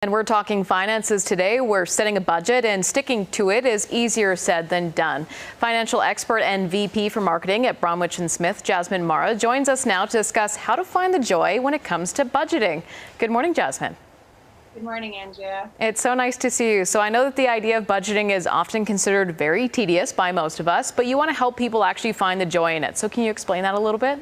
And we're talking finances today. We're setting a budget, and sticking to it is easier said than done. Financial expert and VP for marketing at Bromwich+Smith, Jasmine Marra, joins us now to discuss how to find the joy when it comes to budgeting. Good morning, Jasmine. Good morning, Andrea. It's so nice to see you. So I know that the idea of budgeting is often considered very tedious by most of us, but you want to help people actually find the joy in it. So can you explain that a little bit?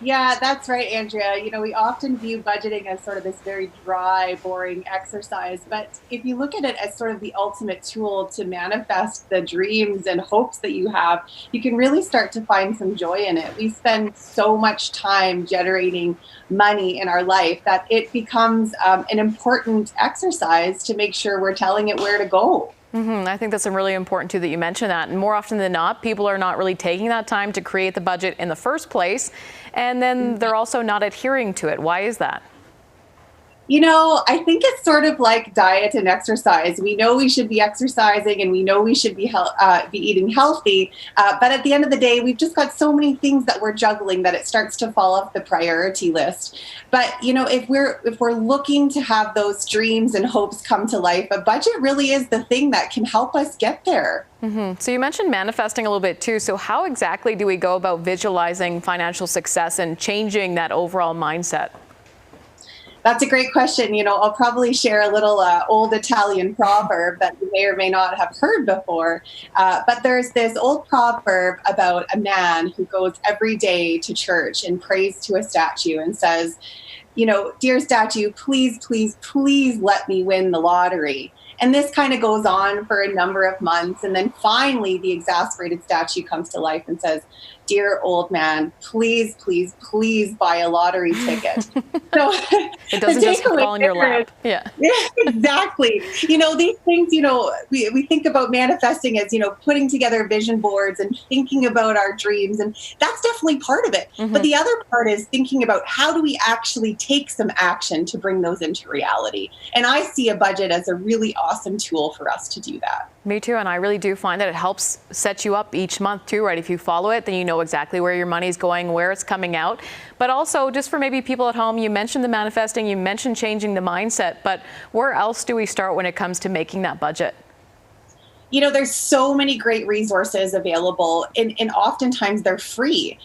Yeah, that's right, Andrea. You know, we often view budgeting as sort of this very dry, boring exercise. But if you look at it as sort of the ultimate tool to manifest the dreams and hopes that you have, you can really start to find some joy in it. We spend so much time generating money in our life that it becomes an important exercise to make sure we're telling it where to go. I think that's really important too that you mention that. And more often than not, people are not really taking that time to create the budget in the first place. And then they're also not adhering to it. Why is that? You know, I think it's sort of like diet and exercise. We know we should be exercising and we know we should be eating healthy. But at the end of the day, we've just got so many things that we're juggling that it starts to fall off the priority list. But, you know, if we're looking to have those dreams and hopes come to life, a budget really is the thing that can help us get there. So you mentioned manifesting a little bit too. So how exactly do we go about visualizing financial success and changing that overall mindset? That's a great question. You know, I'll probably share a little old Italian proverb that you may or may not have heard before. But there's this old proverb about a man who goes every day to church and prays to a statue and says, you know, dear statue, please, please, please let me win the lottery. And this kind of goes on for a number of months. And then finally, the exasperated statue comes to life and says, dear old man, please, please, please buy a lottery ticket. So it doesn't just fall in your lap. Yeah, exactly. You know, these things, you know, we think about manifesting as, you know, putting together vision boards and thinking about our dreams. And that's definitely part of it. But the other part is thinking about how do we actually take some action to bring those into reality. And I see a budget as a really awesome tool for us to do that. Me too. And I really do find that it helps set you up each month too, right? If you follow it, then you know exactly where your money's going, where it's coming out. But also, just for maybe people at home, you mentioned the manifesting, you mentioned changing the mindset, but where else do we start when it comes to making that budget? You know, there's so many great resources available, and oftentimes they're free.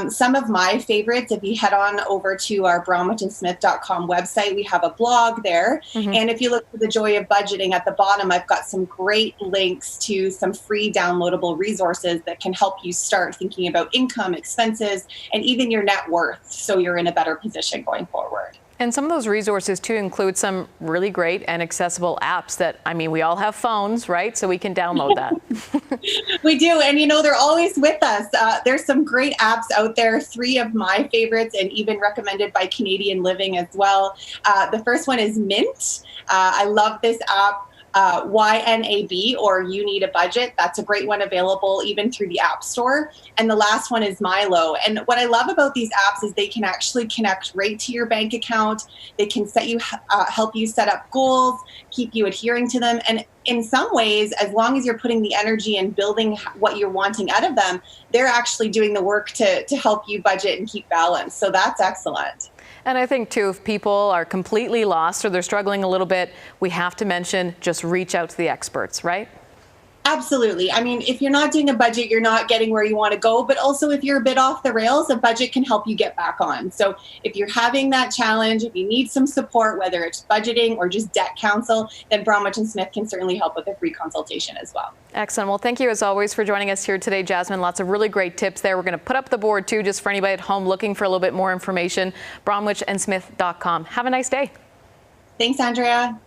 Some of my favorites, if you head on over to our Bromwich+Smith.com website, we have a blog there. And if you look for the joy of budgeting at the bottom, I've got some great links to some free downloadable resources that can help you start thinking about income, expenses, and even your net worth, so you're in a better position going forward. And some of those resources too include some really great and accessible apps that, I mean, we all have phones, right? So we can download that. We do. And, you know, they're always with us. There's some great apps out there. 3 of my favorites, and even recommended by Canadian Living as well. The first one is Mint. I love this app. YNAB, or You Need a Budget. That's a great one, available even through the App Store. And the last one is Milo. And what I love about these apps is they can actually connect right to your bank account. They can help you set up goals, keep you adhering to them. And in some ways, as long as you're putting the energy in building what you're wanting out of them, they're actually doing the work to help you budget and keep balance. So that's excellent. And I think, too, if people are completely lost or they're struggling a little bit, we have to mention just reach out to the experts, right? Absolutely. I mean, if you're not doing a budget, you're not getting where you want to go. But also, if you're a bit off the rails, a budget can help you get back on. So if you're having that challenge, if you need some support, whether it's budgeting or just debt counsel, then Bromwich+Smith can certainly help with a free consultation as well. Excellent. Well, thank you as always for joining us here today, Jasmine. Lots of really great tips there. We're going to put up the board too, just for anybody at home looking for a little bit more information. Bromwich+Smith.com. Have a nice day. Thanks, Andrea.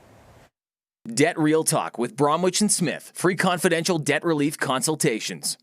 Debt Real Talk with Bromwich+Smith. Free confidential debt relief consultations.